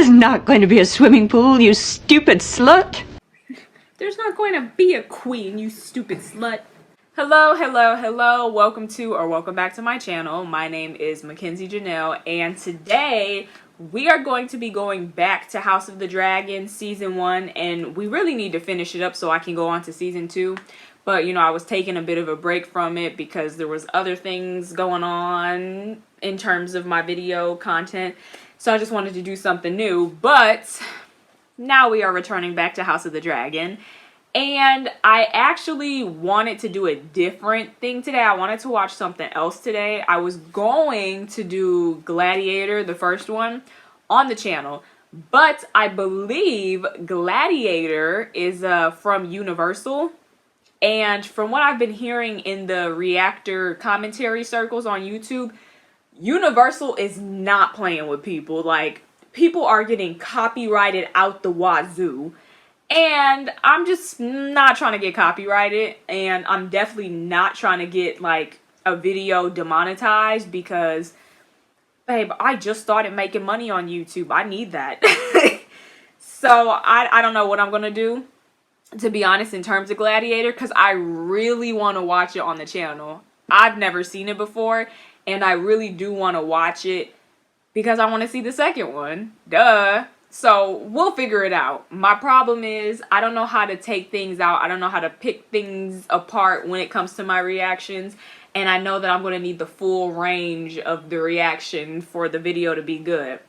There's not going to be a swimming pool, you stupid slut. There's not going to be a queen, you stupid slut. Hello, hello, hello. Welcome back to my channel. My name is Makenzie Janel, and today we are going to be going back to House of the Dragon Season 1, and we really need to finish it up so I can go on to Season 2. But, you know, I was taking a bit of a break from it because there was other things going on in terms of my video content. So I just wanted to do something new. But now we are returning back to House of the Dragon. And I actually wanted to do a different thing today. I wanted to watch something else today. I was going to do Gladiator, the first one, on the channel. But I believe Gladiator is from Universal. And from what I've been hearing in the reactor commentary circles on YouTube, Universal is not playing with people. Like, people are getting copyrighted out the wazoo. And I'm just not trying to get copyrighted. And I'm definitely not trying to get, like, a video demonetized because, babe, I just started making money on YouTube. I need that. So, I don't know what I'm going to do, to be honest, in terms of Gladiator, because I really want to watch it on the channel. I've never seen it before, and I really do want to watch it because I want to see the second one. Duh. So, we'll figure it out. My problem is, I don't know how to take things out. I don't know how to pick things apart when it comes to my reactions, and I know that I'm going to need the full range of the reaction for the video to be good.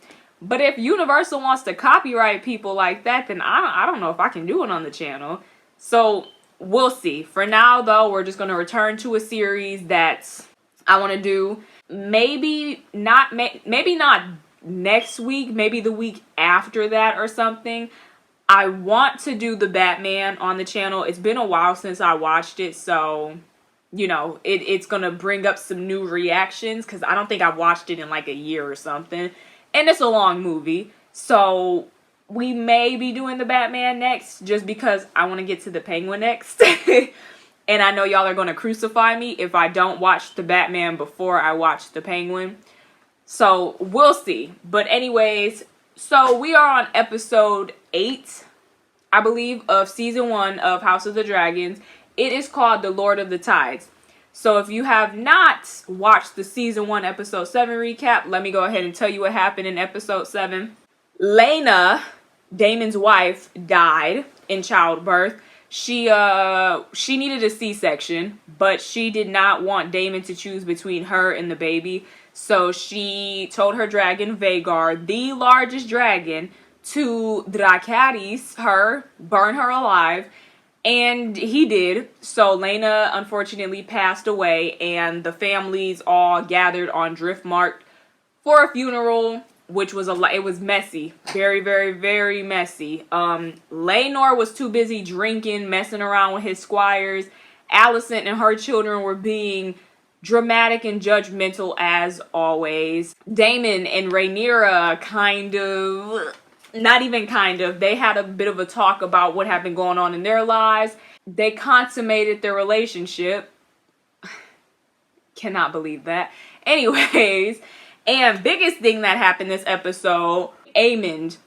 But if Universal wants to copyright people like that, then I don't know if I can do it on the channel. So, we'll see. For now, though, we're just going to return to a series that I want to do. Maybe not next week, maybe the week after that or something. I want to do the Batman on the channel. It's been a while since I watched it, so, you know, it's going to bring up some new reactions because I don't think I've watched it in like a year or something. And it's a long movie, so we may be doing the Batman next just because I want to get to the Penguin next. And I know y'all are going to crucify me if I don't watch the Batman before I watch the Penguin. So we'll see. But anyways, so we are on episode 8, I believe, of season 1 of House of the Dragons. It is called The Lord of the Tides. So if you have not watched the season 1 episode 7 recap, let me go ahead and tell you what happened in episode 7. Lena, Daemon's wife, died in childbirth. She needed a C-section, but she did not want Daemon to choose between her and the baby. So she told her dragon, Vhagar, the largest dragon, to Dracarys her, burn her alive. And he did. So Lena unfortunately passed away, and the families all gathered on Driftmark for a funeral, which was it was messy. Very, very, very messy. Laenor was too busy drinking, messing around with his squires. Alicent and her children were being dramatic and judgmental as always. Daemon and Rhaenyra they had a bit of a talk about what had been going on in their lives. They consummated their relationship. Cannot believe that. Anyways, and biggest thing that happened this episode, Aemond,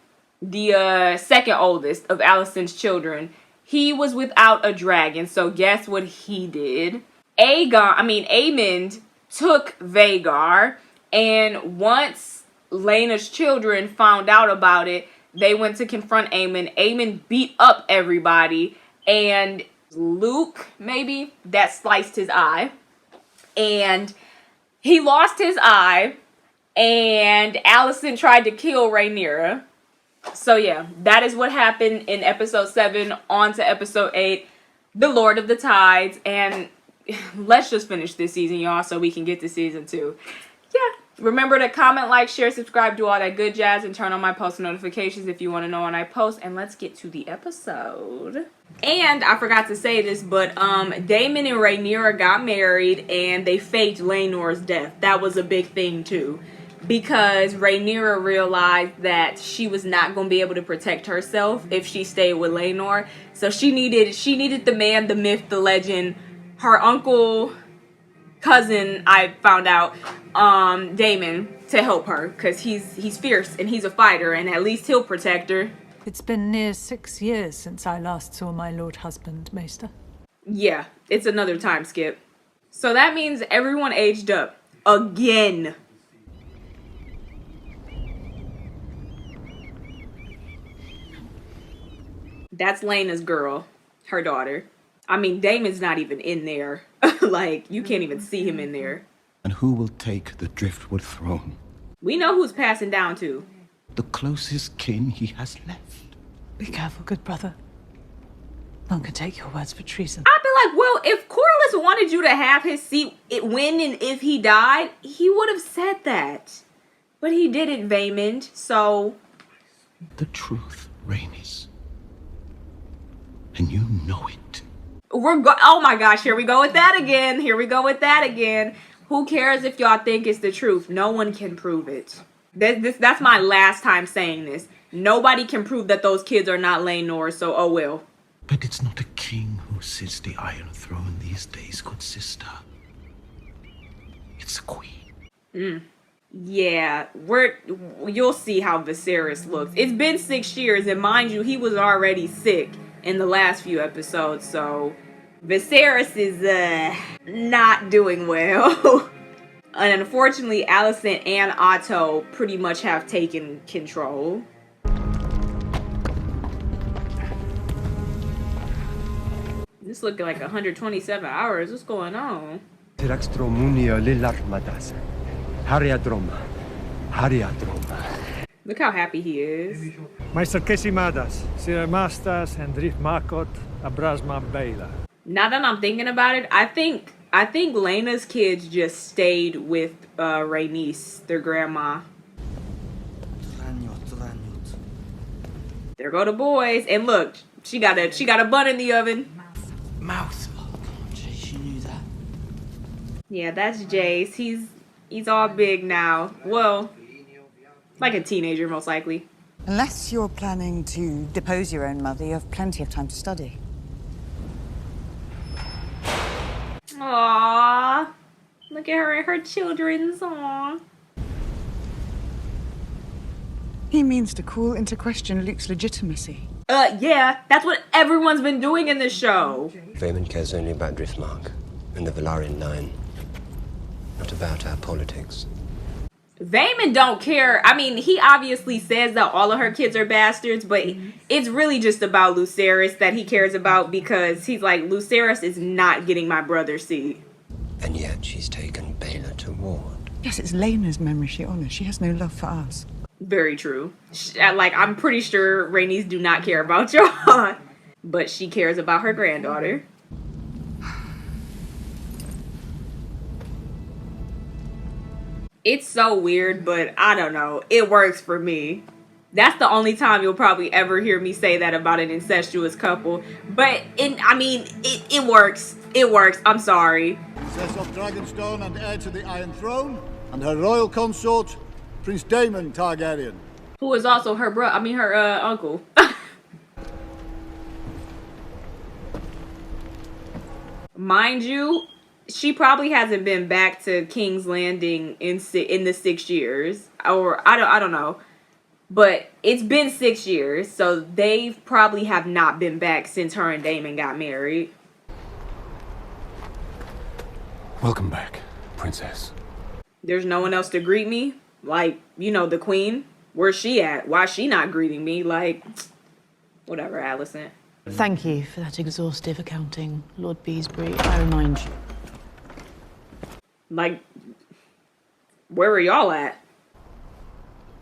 the second oldest of Alicent's children, he was without a dragon. So guess what he did? Aemond took Vhagar, and once Laena's children found out about it, they went to confront Aemond. Aemond beat up everybody, and Luke, maybe, that sliced his eye. And he lost his eye, and Alicent tried to kill Rhaenyra. So yeah, that is what happened in episode 7 on to episode 8, The Lord of the Tides. And let's just finish this season, y'all, so we can get to season 2. Yeah. Remember to comment, like, share, subscribe, do all that good jazz, and turn on my post notifications if you want to know when I post. And let's get to the episode. And I forgot to say this, but Daemon and Rhaenyra got married, and they faked Laenor's death. That was a big thing too, because Rhaenyra realized that she was not going to be able to protect herself if she stayed with Laenor. So she needed the man, the myth, the legend, her uncle, cousin, I found out, Daemon, to help her, because he's fierce and he's a fighter, and at least he'll protect her. It's been near 6 years since I last saw my lord husband, Maester. Yeah, it's another time skip. So that means everyone aged up. Again. That's Lena's girl, her daughter. I mean, Damon's not even in there. Like, you can't even see him in there. And who will take the Driftwood throne? We know who's passing down to. The closest kin he has left. Be careful, good brother. None can take your words for treason. I'd be like, well, if Corlys wanted you to have his seat when and if he died, he would have said that. But he didn't, Vaymond, so... The truth, Rhaenys. And you know it. Oh my gosh, here we go with that again. Here we go with that again. Who cares if y'all think it's the truth? No one can prove it. That's my last time saying this. Nobody can prove that those kids are not Laenor, so oh well. But it's not a king who sits the Iron Throne these days, good sister. It's a queen. Yeah, you'll see how Viserys looks. It's been 6 years, and mind you, he was already sick in the last few episodes, so Viserys is not doing well. And unfortunately, Alicent and Otto pretty much have taken control. This looking like 127 hours. What's going on? Look how happy he is. Meister Kesimadas, Sir Mastas, and Drift Makot, Abrasma Bela. Now that I'm thinking about it, I think Lena's kids just stayed with Rhaenys, their grandma. There go the boys, and look, she got a bun in the oven. Mouth. Oh, God, she knew that. Yeah, that's Jace. He's all big now. Well, like a teenager, most likely. Unless you're planning to depose your own mother, you have plenty of time to study. Aww. Look at her and her children's. Aww. He means to call into question Luke's legitimacy. Yeah, that's what everyone's been doing in this show. Vaymond cares only about Driftmark and the Velaryon line, not about our politics. Vaymond don't care. I mean, he obviously says that all of her kids are bastards, but it's really just about Lucerys that he cares about, because he's like, Lucerys is not getting my brother's seat. And yet she's taken Baela to ward. Yes, it's Lena's memory she honors. She has no love for us. Very true. Like, I'm pretty sure Rhaenys do not care about y'all. But she cares about her granddaughter. It's so weird, but I don't know. It works for me. That's the only time you'll probably ever hear me say that about an incestuous couple. But, it works. It works. I'm sorry. Princess of Dragonstone and heir to the Iron Throne, and her royal consort, Prince Daemon Targaryen. Who is also her her uncle. Mind you, she probably hasn't been back to King's Landing in the 6 years, or I don't know, but it's been 6 years, so they probably have not been back since her and Daemon got married. Welcome back, Princess. There's no one else to greet me, like, you know, the Queen. Where's she at? Why is she not greeting me? Like, whatever, Alicent. Thank you for that exhaustive accounting, Lord Beesbury. I remind you. Like, where are y'all at?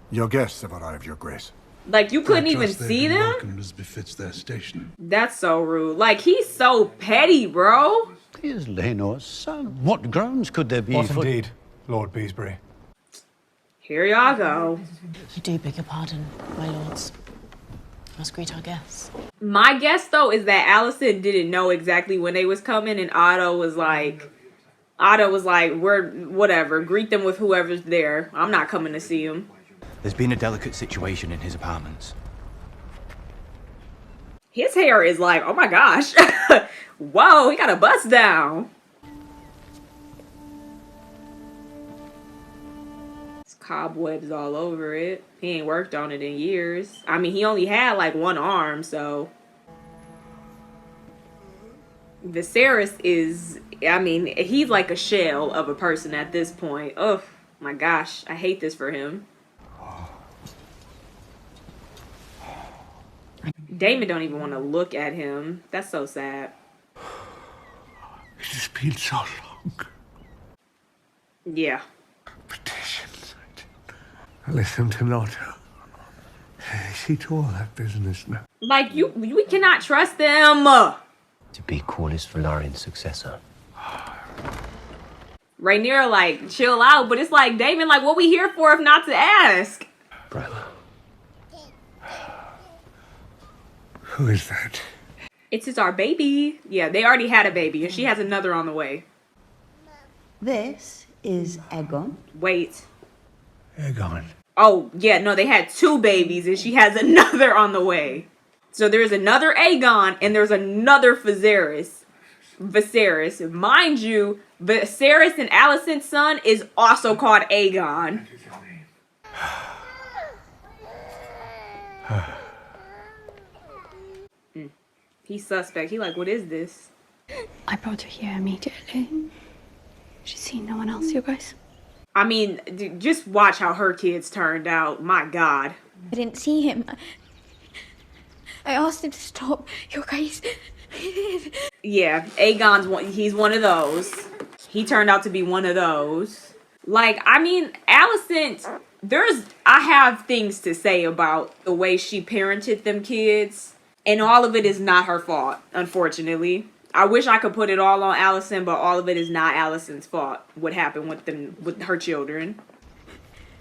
Your guests have arrived, Your Grace. Like, you couldn't even see them? Welcomed as befits their station. That's so rude. Like, he's so petty, bro. He is Laenor's son. What grounds could there be What for... indeed, Lord Beesbury? Here y'all go. I do beg your pardon, my lords. Must greet our guests. My guess, though, is that Alicent didn't know exactly when they was coming, and Otto was like, we're, whatever, greet them with whoever's there. I'm not coming to see him. There's been a delicate situation in his apartments. His hair is like, oh my gosh. Whoa, he got a bust down. cobwebs all over it. He ain't worked on it in years. I mean, he only had like one arm, so. Viserys is, I mean, he's like a shell of a person at this point. Oh my gosh, I hate this for him. Daemon don't even want to look at him. That's so sad. It has been so long. Yeah. Petitions. I listened to not. See to all that business now. Like, we cannot trust them. To be Corlys Velarion's successor. Rhaenyra, like, chill out, but it's like, Daemon, like, what we here for if not to ask? Brother. Who is that? It's our baby. Yeah, they already had a baby, and she has another on the way. This is Aegon. Wait. Aegon. Oh, yeah, no, they had 2 babies, and she has another on the way. So there's another Aegon, and there's another Viserys. Mind you, Viserys and Alicent's son is also called Aegon. He's suspect. He like, what is this? I brought her here immediately. She's seen no one else, you guys. I mean, just watch how her kids turned out. My God. I didn't see him. I asked him to stop. You guys. Yeah, Aegon's he's one of those. He turned out to be one of those. Like, I mean, Alicent, I have things to say about the way she parented them kids. And all of it is not her fault, unfortunately. I wish I could put it all on Alicent, but all of it is not Alicent's fault. What happened with her children.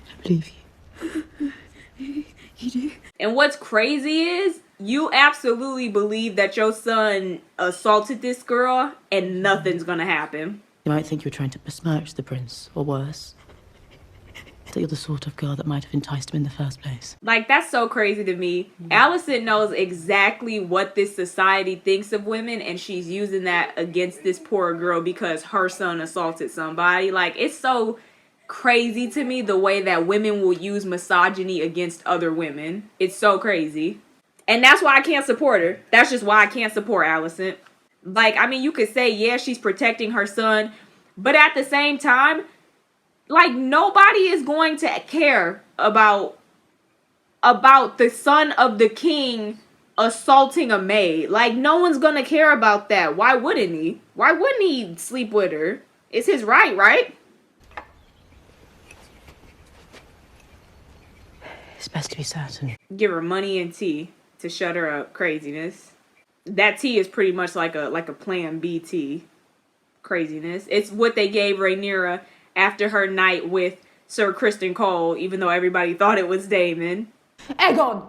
I believe you. You do? And what's crazy is you absolutely believe that your son assaulted this girl and nothing's gonna happen. You might think you're trying to besmirch the prince, or worse, that you're the sort of girl that might have enticed him in the first place. Like, that's so crazy to me. Alicent knows exactly what this society thinks of women, and she's using that against this poor girl because her son assaulted somebody. Like, it's so crazy to me the way that women will use misogyny against other women. It's so crazy. And that's why I can't support her. That's just why I can't support Alicent. Like, I mean, you could say, yeah, she's protecting her son, but at the same time, like, nobody is going to care about the son of the king assaulting a maid. Like, no one's gonna care about that. Why wouldn't he? Why wouldn't he sleep with her? It's his right, right? It's best to be certain. Give her money and tea to shut her up. Craziness. That tea is pretty much like a plan B tea. Craziness. It's what they gave Rhaenyra after her night with Sir Criston Cole, even though everybody thought it was Daemon. Aegon!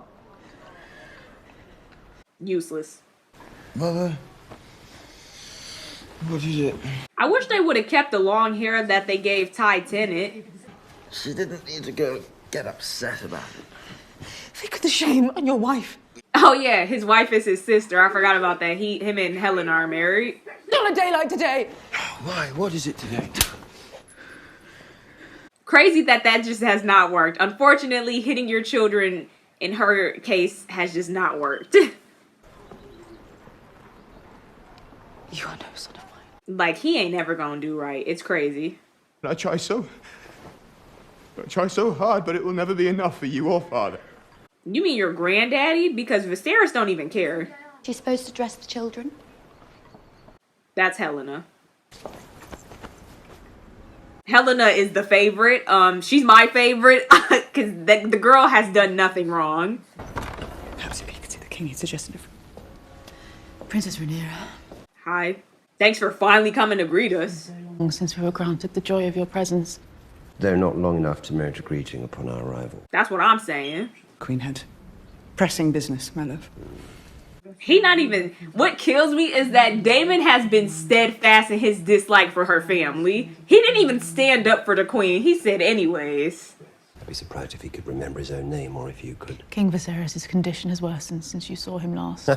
Useless. Mother, what is it? I wish they would have kept the long hair that they gave Ty Tennant. She didn't need to go get upset about it. Think of the shame on your wife. Oh yeah, his wife is his sister. I forgot about that. Him and Helen are married. Not a day like today. Why? What is it today? Crazy that just has not worked. Unfortunately, hitting your children in her case has just not worked. You are no son of mine. Like, he ain't never gonna do right. It's crazy. I try so hard, but it will never be enough for you or father. You mean your granddaddy? Because Viserys don't even care. She's supposed to dress the children. That's Helena. Helena is the favorite. She's my favorite because the girl has done nothing wrong. Perhaps if you could see the king, he suggested it. Princess Rhaenyra. Hi. Thanks for finally coming to greet us. Long since we were granted the joy of your presence. They're not long enough to merit a greeting upon our arrival. That's what I'm saying. Queen had pressing business, my love. He not even... What kills me is that Daemon has been steadfast in his dislike for her family. He didn't even stand up for the queen. He said anyways. I'd be surprised if he could remember his own name or if you could. King Viserys' condition has worsened since you saw him last.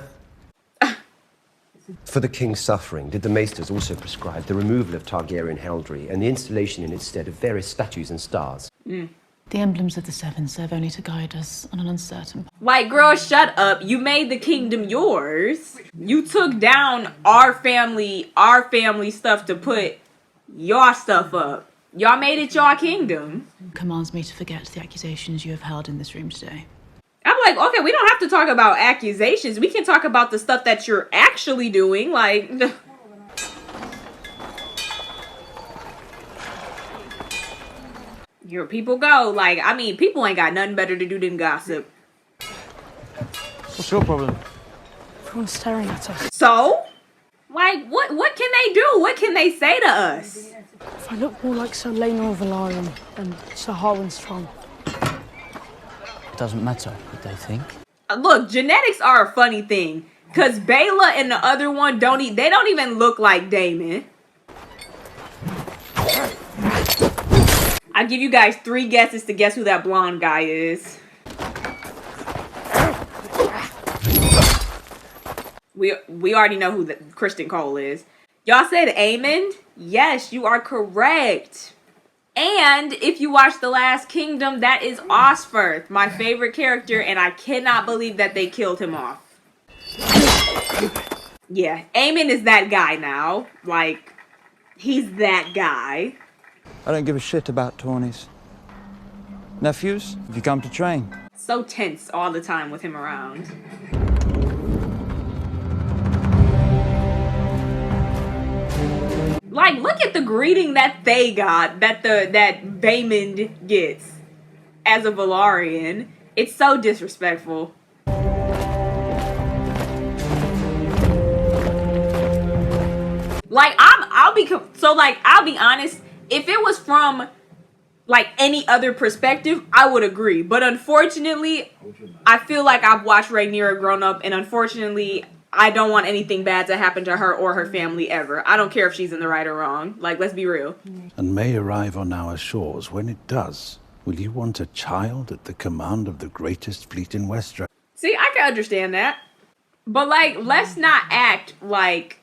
For the king's suffering, did the maesters also prescribe the removal of Targaryen heraldry and the installation in its stead of various statues and stars? The emblems of the Seven serve only to guide us on an uncertain path. Like, girl, shut up. You made the kingdom yours. You took down our family stuff to put your stuff up. Y'all made it your kingdom. Commands me to forget the accusations you have held in this room today. I'm like, okay, we don't have to talk about accusations. We can talk about the stuff that you're actually doing. Like, your people go. Like, I mean, people ain't got nothing better to do than gossip. What's your problem? Everyone's staring at us. So? Like, what can they do? What can they say to us? If I look more like Sir Lena of Valarian than Sir Harwin Strong. It doesn't matter what they think. Look, genetics are a funny thing. Because Bela and the other one don't even look like Damon. I'll give you guys 3 guesses to guess who that blonde guy is. We already know who Kristen Cole is. Y'all said Aemond? Yes, you are correct. And if you watch The Last Kingdom, that is Osferth, my favorite character, and I cannot believe that they killed him off. Yeah, Aemond is that guy now. Like, he's that guy. I don't give a shit about Tawnies. Nephews, have you come to train? So tense all the time with him around. Like, look at the greeting that they got, that Vaemond gets as a Velaryon. It's so disrespectful. Like, I'll be honest, if it was from like any other perspective, I would agree. But unfortunately, I feel like I've watched Rhaenyra grown up, and unfortunately, I don't want anything bad to happen to her or her family ever. I don't care if she's in the right or wrong. Like, let's be real. And may arrive on our shores. When it does, will you want a child at the command of the greatest fleet in Westeros? See, I can understand that. But, like, let's not act like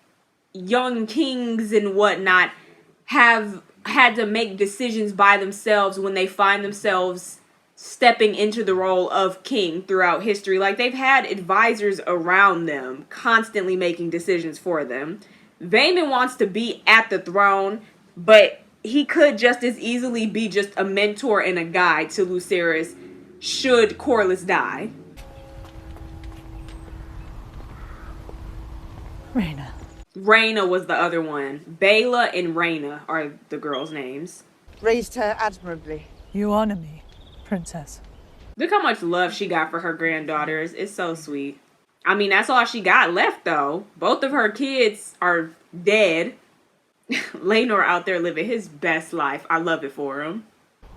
young kings and whatnot have had to make decisions by themselves when they find themselves stepping into the role of king throughout history. Like, they've had advisors around them constantly making decisions for them. Vaemond wants to be at the throne, but he could just as easily be just a mentor and a guide to Lucerys should Corlys die. Rhaena was the other one. Bela and Rhaena are the girls' names. Raised her admirably. You honor me, Princess. Look how much love she got for her granddaughters. It's so sweet. I mean, that's all she got left, though. Both of her kids are dead. Laenor out there living his best life. I love it for him.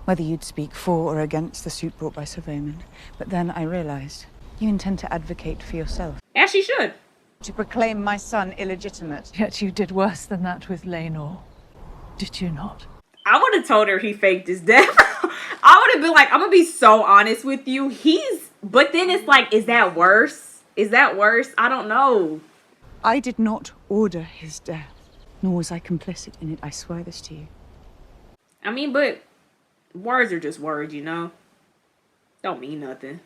Whether you'd speak for or against the suit brought by Sir Vaemond, but then I realised you intend to advocate for yourself. As she should. To proclaim my son illegitimate. Yet you did worse than that with Laenor, did you not? I would have told her he faked his death. I would have been like, I'm gonna be so honest with you. But then it's like, is that worse? Is that worse? I don't know. I did not order his death, nor was I complicit in it. I swear this to you. I mean, but words are just words, you know? Don't mean nothing.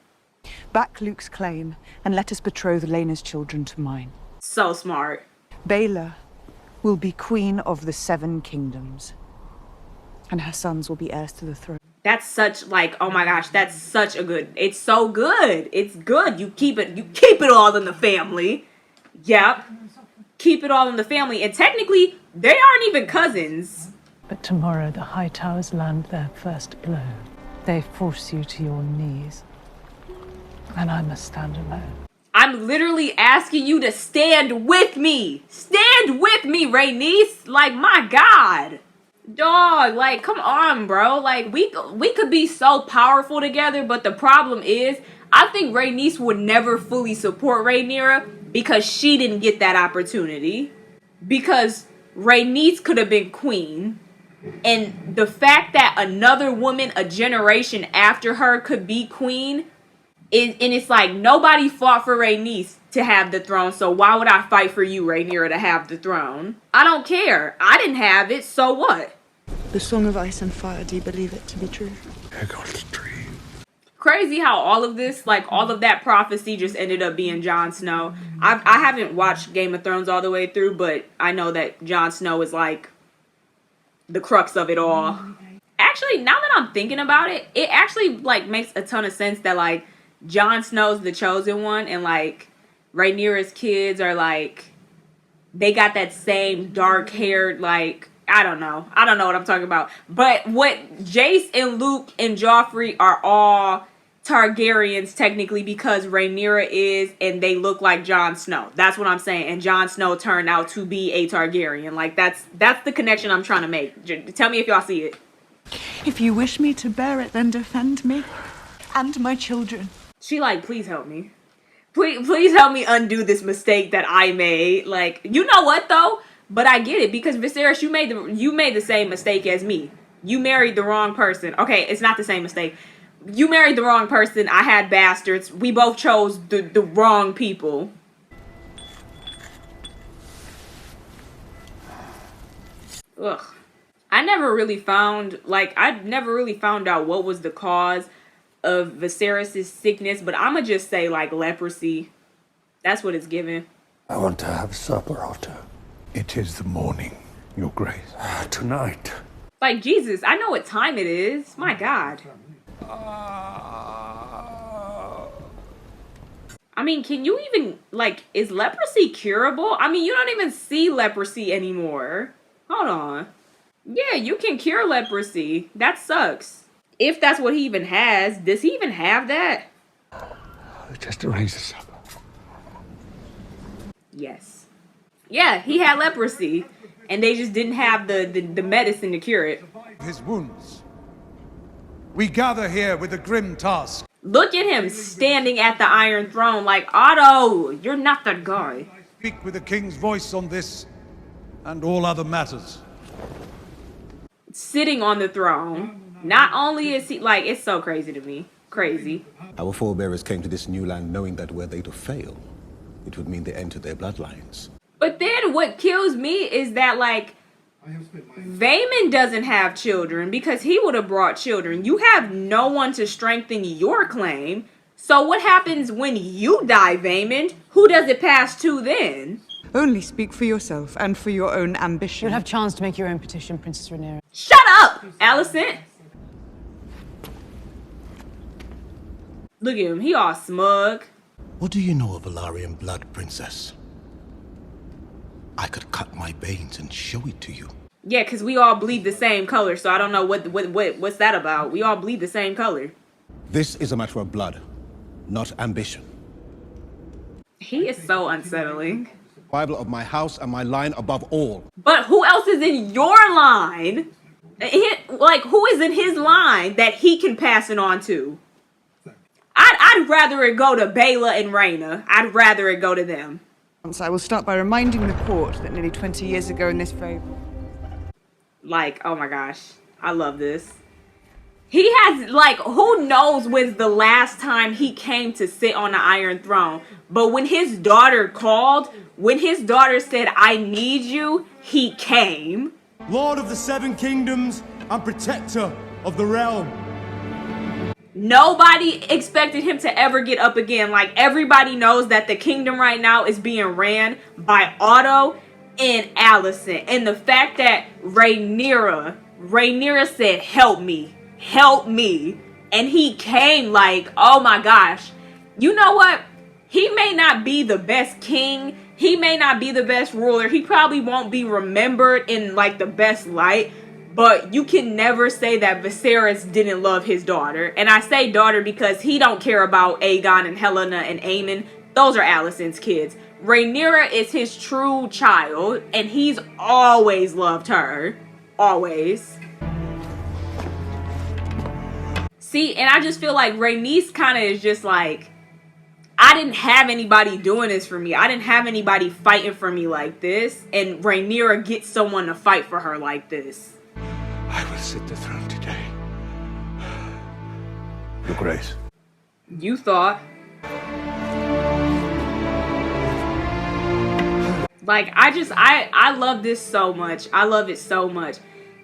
Back Luke's claim, and let us betroth Laena's children to mine. So smart. Baela will be queen of the 7 kingdoms, and her sons will be heirs to the throne. That's such, like, oh my gosh, that's such a good, it's so good. It's good. You keep it all in the family. Yep. Keep it all in the family. And technically, they aren't even cousins. But tomorrow the High Towers land their first blow. They force you to your knees. And I must stand alone. I'm literally asking you to stand with me. Stand with me, Rhaenys. Like, my God. Dog, like, come on, bro. Like, we could be so powerful together, but the problem is, I think Rhaenys would never fully support Rhaenyra because she didn't get that opportunity. Because Rhaenys could have been queen. And the fact that another woman a generation after her could be queen, and it's like, nobody fought for Rhaenys to have the throne, so why would I fight for you, Rhaenyra, to have the throne? I don't care. I didn't have it, so what? The Song of Ice and Fire, do you believe it to be true? Aegon's dream. Crazy how all of this, like all of that prophecy just ended up being Jon Snow. I haven't watched Game of Thrones all the way through, but I know that Jon Snow is like the crux of it all. Actually, now that I'm thinking about it, it actually like makes a ton of sense that like Jon Snow's the chosen one and like Rhaenyra's kids are like, they got that same dark haired, like, I don't know what I'm talking about. But what Jace and Luke and Joffrey are all Targaryens technically because Rhaenyra is, and they look like Jon Snow. That's what I'm saying. And Jon Snow turned out to be a Targaryen. Like that's the connection I'm trying to make. Tell me if y'all see it. If you wish me to bear it, then defend me and my children. She like, please help me. Please help me undo this mistake that I made. Like, you know what though? But I get it because Viserys, you made the same mistake as me. You married the wrong person. Okay, it's not the same mistake. You married the wrong person. I had bastards. We both chose the wrong people. Ugh. I never really found out what was the cause of Viserys' sickness, but I'ma just say like leprosy. That's what it's given. I want to have supper, Otto. It is the morning, Your Grace. Tonight. Like, Jesus, I know what time it is. My God. I mean, can you even, like, is leprosy curable? I mean, you don't even see leprosy anymore. Hold on. Yeah, you can cure leprosy. That sucks. If that's what he even has. Does he even have that? Just arrange the supper. Yes. Yeah, he had leprosy. And they just didn't have the medicine to cure it. His wounds. We gather here with a grim task. Look at him standing at the Iron Throne like, Otto, you're not that guy. Speak with the king's voice on this and all other matters. Sitting on the throne. Not only is he, like, it's so crazy to me. Crazy. Our forebears came to this new land knowing that were they to fail, it would mean the end to their bloodlines. But then what kills me is that, like, Vaemond doesn't have children because he would have brought children. You have no one to strengthen your claim. So what happens when you die, Vaemond? Who does it pass to then? Only speak for yourself and for your own ambition. You'll have chance to make your own petition, Princess Rhaenyra. Shut up, Alicent. Look at him. He all smug. What do you know of Valarian blood, Princess? I could cut my veins and show it to you. Yeah, because we all bleed the same color, so I don't know what's that about. We all bleed the same color. This is a matter of blood, not ambition. He is so unsettling. Survival of my house and my line above all. But who else is in your line? Like, who is in his line that he can pass it on to? I'd rather it go to Baela and Rhaena. I'd rather it go to them. I will start by reminding the court that nearly 20 years ago in this very... Like, oh my gosh. I love this. He has, like, who knows when's the last time he came to sit on the Iron Throne. But when his daughter called, when his daughter said, I need you, he came. Lord of the Seven Kingdoms and protector of the realm. Nobody expected him to ever get up again. Like, everybody knows that the kingdom right now is being ran by Otto and Alicent. And the fact that Rhaenyra said, help me. Help me. And he came like, oh my gosh. You know what? He may not be the best king. He may not be the best ruler. He probably won't be remembered in like the best light. But you can never say that Viserys didn't love his daughter. And I say daughter because he don't care about Aegon and Helena and Aemon. Those are Alicent's kids. Rhaenyra is his true child. And he's always loved her. Always. See, and I just feel like Rhaenys kind of is just like, I didn't have anybody doing this for me. I didn't have anybody fighting for me like this. And Rhaenyra gets someone to fight for her like this. I will sit the throne today. Your Grace. You thought. Like, I love this so much. I love it so much.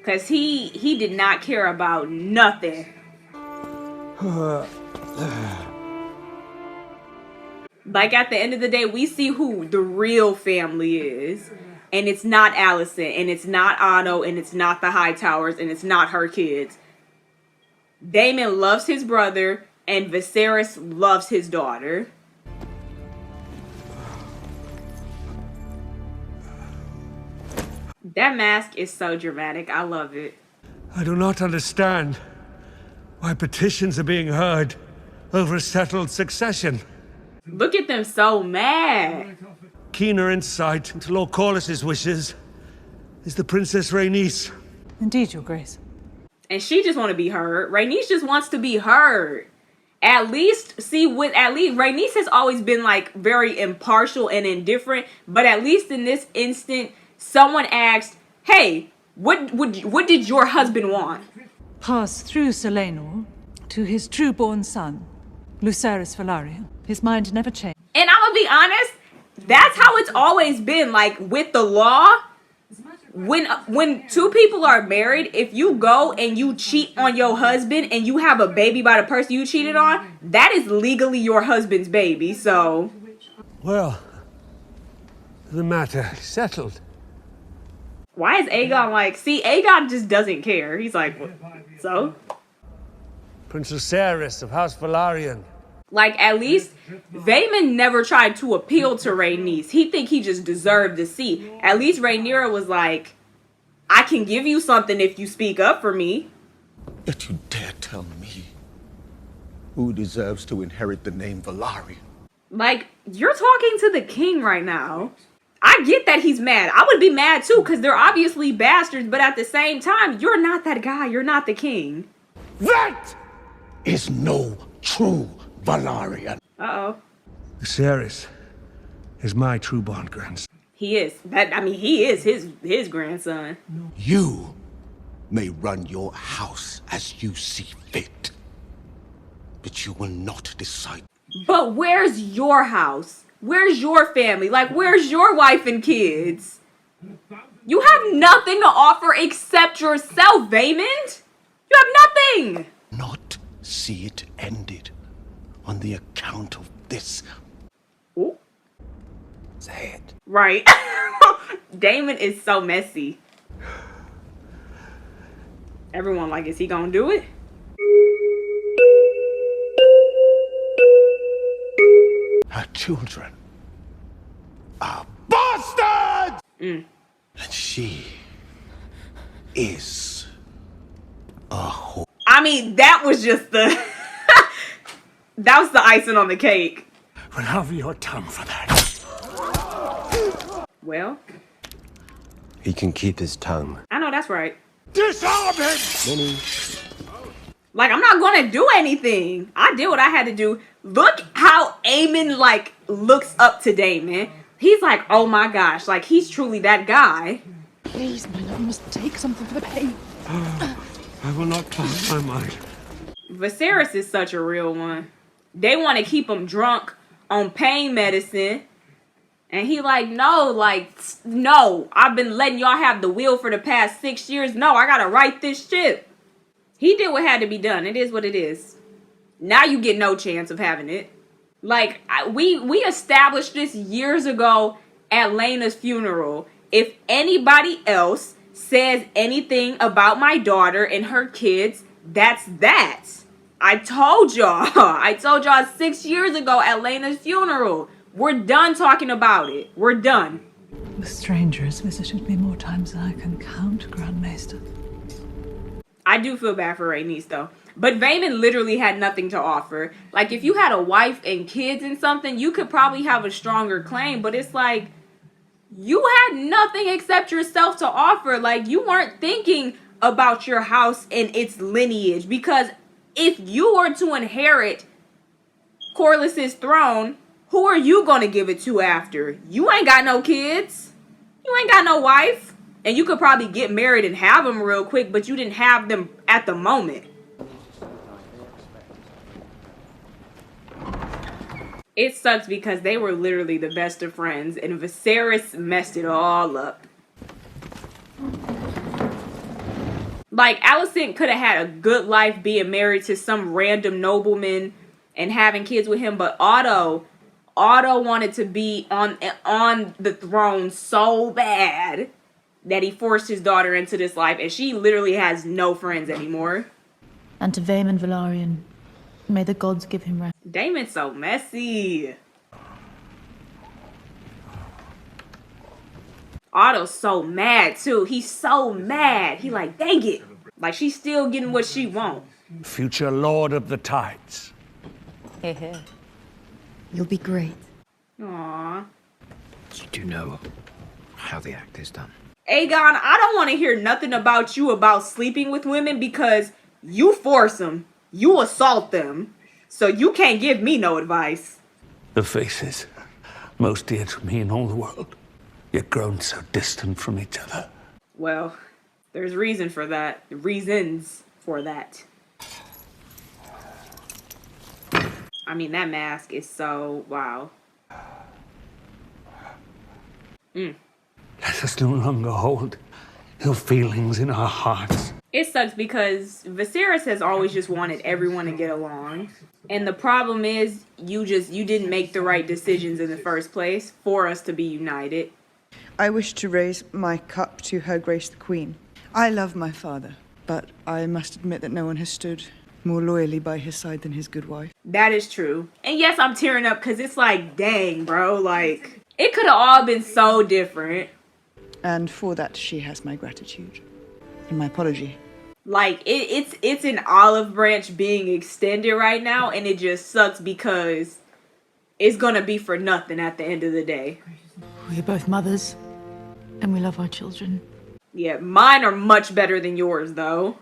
Cause he did not care about nothing. Like at the end of the day, we see who the real family is. And it's not Alicent, and it's not Otto, and it's not the Hightowers, and it's not her kids. Daemon loves his brother, and Viserys loves his daughter. That mask is so dramatic. I love it. I do not understand why petitions are being heard over a settled succession. Look at them so mad. Keener insight into Lord Corlys's wishes is the Princess Rhaenys. Indeed, Your Grace. And she just want to be heard. Rhaenys just wants to be heard. At least Rhaenys has always been like very impartial and indifferent, but at least in this instant, someone asked, "Hey, what did your husband want?" Pass through Selenor to his true-born son, Lucerys Velaryon. His mind never changed. And I'm gonna be honest, that's how it's always been. Like with the law, when two people are married, if you go and you cheat on your husband and you have a baby by the person you cheated on, that is legally your husband's baby. So, well, the matter is settled. Why is Aegon like... See, Aegon just doesn't care. He's like, what? So? Princess Aerys of House Velaryon. Like, at least Vaemond never tried to appeal to Rhaenys. He think he just deserved the seat. At least Rhaenyra was like, I can give you something if you speak up for me. Yet you dare tell me who deserves to inherit the name Velaryon? Like, you're talking to the king right now. I get that he's mad. I would be mad too, because they're obviously bastards, but at the same time, you're not that guy. You're not the king. That is no true Velaryon. Uh-oh. Viserys is my true-born grandson. He is. He is his grandson. You may run your house as you see fit, but you will not decide. But where's your house? Where's your family? Like, where's your wife and kids? You have nothing to offer except yourself, Vaemond. You have nothing. Not see it ended on the account of this. Ooh. Say it. Right. Daemon is so messy. Everyone like, is he gonna do it? Her children are bastards! Mm. And she is a whore. I mean, that was just the... that was the icing on the cake. Well, have your tongue for that. Well, He can keep his tongue. I know that's right. Disarm him! Minnie. Like, I'm not gonna do anything. I did what I had to do. Look how Aemon, like, looks up to Daemon. He's like, oh my gosh, like, he's truly that guy. Please, my love, you must take something for the pain. I will not close my mind. Viserys is such a real one. They want to keep him drunk on pain medicine. And he like, no, I've been letting y'all have the wheel for the past 6 years. No, I gotta right this ship. He did what had to be done. It is what it is. Now you get no chance of having it. Like, we established this years ago at Laena's funeral. If anybody else says anything about my daughter and her kids, that's that. I told y'all. I told y'all 6 years ago at Laena's funeral. We're done talking about it. We're done. The stranger has visited me more times than I can count, Grand Maester. I do feel bad for Rhaenys though. But Vaemond literally had nothing to offer. Like, if you had a wife and kids and something, you could probably have a stronger claim. But it's like, you had nothing except yourself to offer. Like, you weren't thinking about your house and its lineage. Because if you were to inherit Corlys's throne, who are you going to give it to after? You ain't got no kids. You ain't got no wife. And you could probably get married and have them real quick, but you didn't have them at the moment. It sucks because they were literally the best of friends, and Viserys messed it all up. Like, Alicent could have had a good life being married to some random nobleman and having kids with him, but Otto wanted to be on the throne so bad that he forced his daughter into this life, and she literally has no friends anymore. And to Vaemon Velaryon, may the gods give him rest. Daemon's so messy. Otto's so mad too. He's so mad. He like, dang it. Like, she's still getting what she wants. Future Lord of the Tides. You'll be great. Aww. You do know how the act is done. Aegon, I don't want to hear nothing about you about sleeping with women because you force them. You assault them. So you can't give me no advice. The faces, most dear to me in all the world, yet grown so distant from each other. Well, there's reason for that. Reasons for that. I mean, that mask is so... wow. Let us no longer hold ill feelings in our hearts. It sucks because Viserys has always just wanted everyone to get along. And the problem is, you didn't make the right decisions in the first place for us to be united. I wish to raise my cup to Her Grace the Queen. I love my father, but I must admit that no one has stood more loyally by his side than his good wife. That is true. And yes, I'm tearing up because it's like, dang, bro. Like, it could have all been so different. And for that, she has my gratitude and my apology. Like, it's an olive branch being extended right now, and it just sucks because it's gonna be for nothing at the end of the day. We're both mothers, and we love our children. Yeah, mine are much better than yours, though.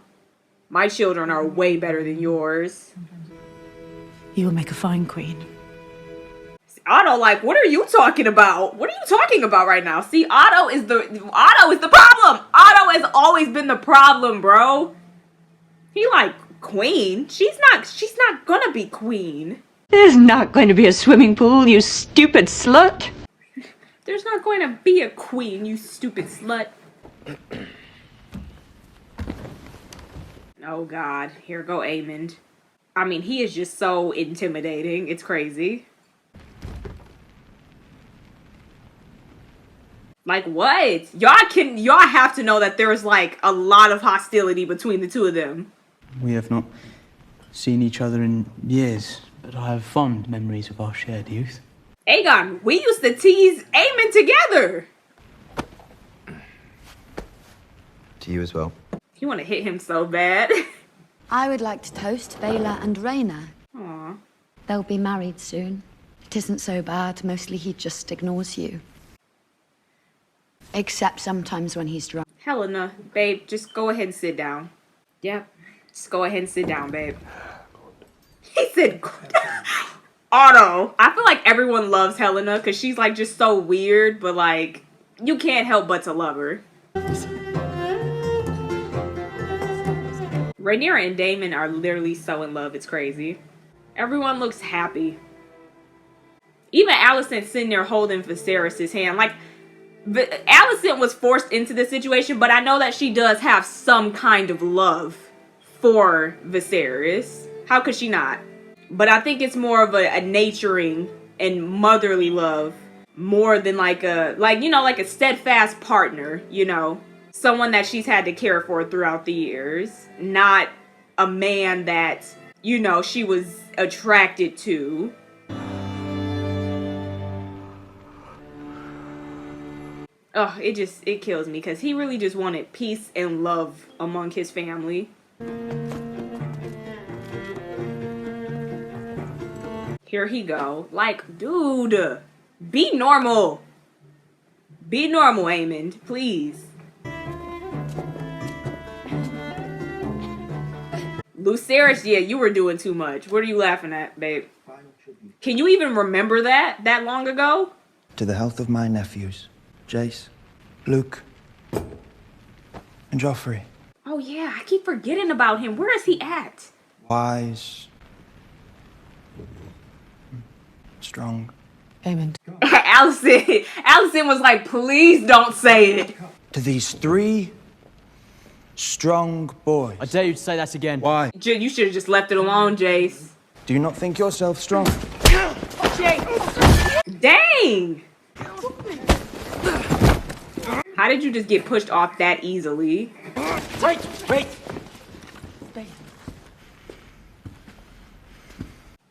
My children are way better than yours. You will make a fine queen. Otto, like, what are you talking about? What are you talking about right now? See, Otto is the problem. Otto has always been the problem, bro. He like queen. She's not gonna be queen. There's not going to be a swimming pool, you stupid slut. There's not going to be a queen, you stupid slut. Oh God, here go Aemond. I mean, he is just so intimidating. It's crazy. Like, what? Y'all have to know that there's like a lot of hostility between the two of them. We have not seen each other in years, but I have fond memories of our shared youth. Aegon, we used to tease Aemond together. To you as well. You want to hit him so bad. I would like to toast Baela and Rhaena. Aw. They'll be married soon. It isn't so bad. Mostly he just ignores you. Except sometimes when he's drunk. Helena, babe, just go ahead and sit down. Yep. Just go ahead and sit down, babe. He said, Otto. I feel like everyone loves Helena because she's like just so weird, but like, you can't help but to love her. Rhaenyra and Daemon are literally so in love, it's crazy. Everyone looks happy. Even Alicent sitting there holding Viserys' hand. Like, Alicent was forced into this situation, but I know that she does have some kind of love for Viserys. How could she not? But I think it's more of a nurturing and motherly love more than like a steadfast partner, you know, someone that she's had to care for throughout the years, not a man that, you know, she was attracted to. Oh, it kills me because he really just wanted peace and love among his family. Here he go. Like, dude, be normal. Be normal, Aemond, please. Lucerys, yeah, you were doing too much. What are you laughing at, babe? Can you even remember that long ago? To the health of my nephews, Jace, Luke, and Joffrey. Oh yeah, I keep forgetting about him. Where is he at? Wise, strong. Aemond. Alicent was like, please don't say it. To these three Strong boys. I dare you to say that again. Why? You should have just left it alone, Jace. Do you not think yourself strong? Dang! How did you just get pushed off that easily? Wait!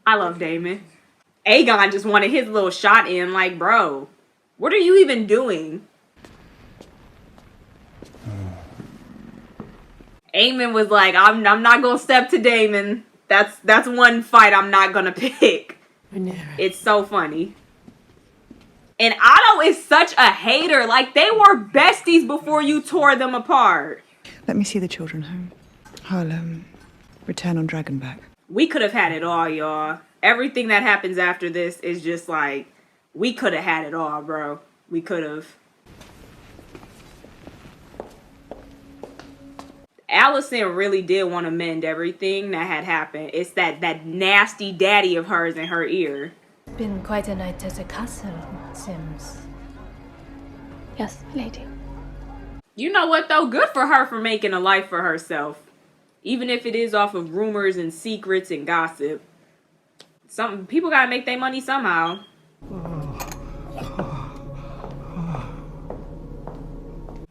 I love Damon. Aegon just wanted his little shot in, like, bro, what are you even doing? Aemon was like, I'm not gonna step to Damon. That's one fight I'm not gonna pick. It's so funny. And Otto is such a hater. Like, they were besties before you tore them apart. Let me see the children home. I'll, return on Dragonback. We could have had it all, y'all. Everything that happens after this is just like, we could have had it all, bro. We could have. Alicent really did want to mend everything that had happened. It's that nasty daddy of hers in her ear. Been quite a night at the castle, it seems. Yes, lady. You know what, though? Good for her for making a life for herself. Even if it is off of rumors and secrets and gossip. Some people gotta make their money somehow.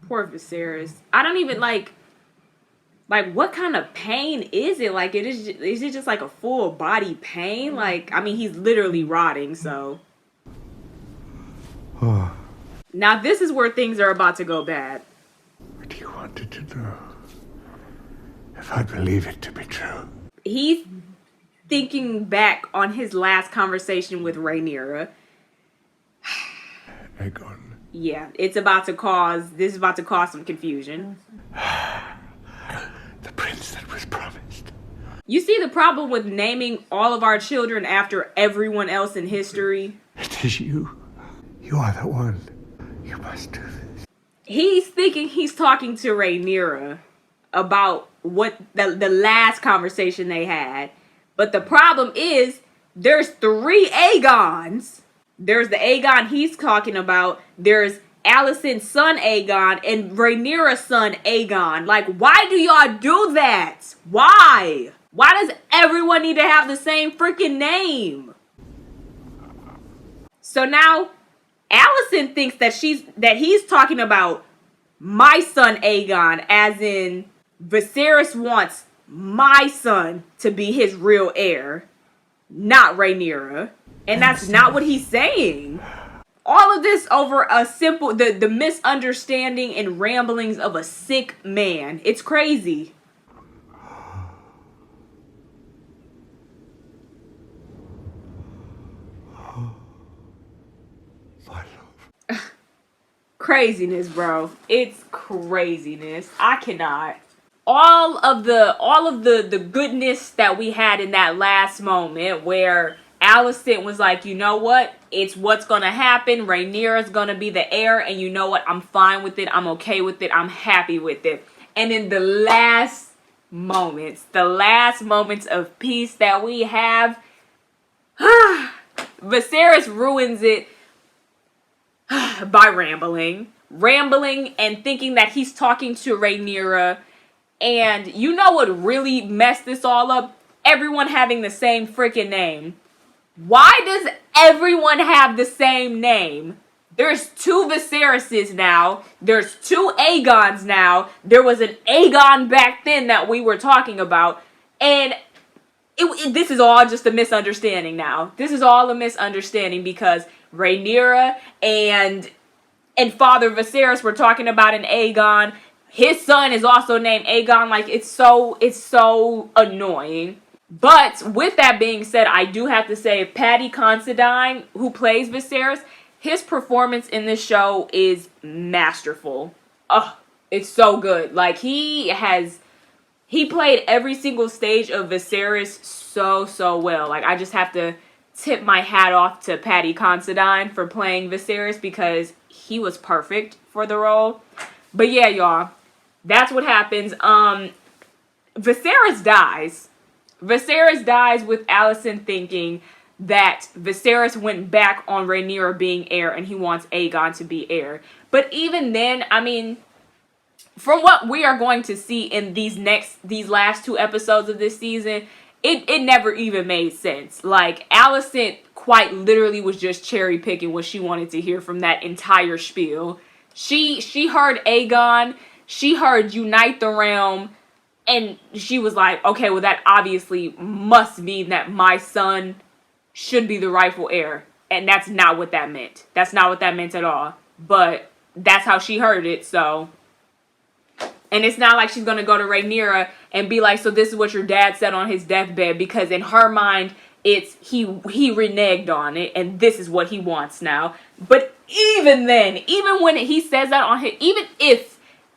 Poor Viserys. I don't even like what kind of pain is it? Like, is it just like a full body pain? Like, I mean, he's literally rotting, so. Now this is where things are about to go bad. What you wanted to know, if I believe it to be true. He's thinking back on his last conversation with Rhaenyra. Aegon. Yeah, this is about to cause some confusion. The prince that was promised. You see the problem with naming all of our children after everyone else in history? It is you. You are the one. You must do this. He's thinking he's talking to Rhaenyra about what the last conversation they had. But the problem is, there's 3 Aegons. There's the Aegon he's talking about. There's Alicent's son Aegon and Rhaenyra's son Aegon. Like, why do y'all do that? Why? Why does everyone need to have the same freaking name? So now, Alicent thinks that he's talking about my son Aegon, as in Viserys wants my son to be his real heir, not Rhaenyra. And that's not what he's saying. All of this over a simple, the misunderstanding and ramblings of a sick man. It's crazy. Craziness, bro. It's craziness. I cannot. All of the goodness that we had in that last moment where Alicent was like, you know what? It's what's gonna happen. Rhaenyra's gonna be the heir, and you know what? I'm fine with it. I'm okay with it. I'm happy with it. And in the last moments of peace that we have, Viserys ruins it by rambling and thinking that he's talking to Rhaenyra. And you know what really messed this all up? Everyone having the same freaking name. Why does everyone have the same name? There's 2 Viseryses now. There's 2 Aegons now. There was an Aegon back then that we were talking about. And this is all just a misunderstanding now. This is all a misunderstanding because Rhaenyra and Father Viserys were talking about an Aegon. His son is also named Aegon. Like, it's so annoying. But with that being said, I do have to say, Paddy Considine, who plays Viserys, his performance in this show is masterful. Oh, it's so good. Like, he played every single stage of Viserys so well. Like, I just have to tip my hat off to Paddy Considine for playing Viserys because he was perfect for the role. But yeah, y'all, that's what happens. Viserys dies. Viserys dies with Alicent thinking that Viserys went back on Rhaenyra being heir and he wants Aegon to be heir. But even then, I mean, from what we are going to see in these last 2 episodes of this season, it never even made sense. Like, Alicent quite literally was just cherry picking what she wanted to hear from that entire spiel. She heard Aegon, she heard unite the realm, and she was like, okay, well, that obviously must mean that my son should be the rightful heir. And that's not what that meant. That's not what that meant at all. But that's how she heard it, so. And it's not like she's going to go to Rhaenyra and be like, so this is what your dad said on his deathbed. Because in her mind, it's he reneged on it. And this is what he wants now. But even then, even when he says that on his,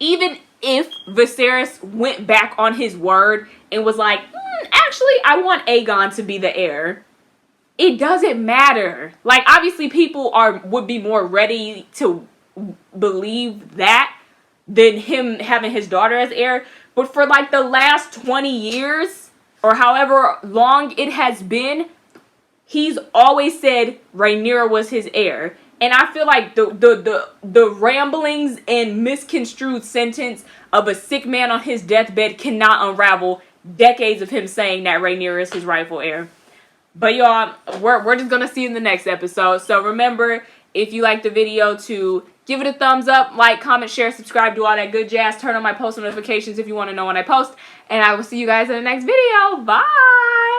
even if Viserys went back on his word and was like, actually, I want Aegon to be the heir. It doesn't matter. Like, obviously, people would be more ready to believe that than him having his daughter as heir. But for like the last 20 years or however long it has been, he's always said Rhaenyra was his heir. And I feel like the ramblings and misconstrued sentence of a sick man on his deathbed cannot unravel decades of him saying that Rhaenyra is his rightful heir. But y'all, we're just gonna see you in the next episode. So remember, if you like the video, to give it a thumbs up, like, comment, share, subscribe, do all that good jazz. Turn on my post notifications if you want to know when I post. And I will see you guys in the next video. Bye!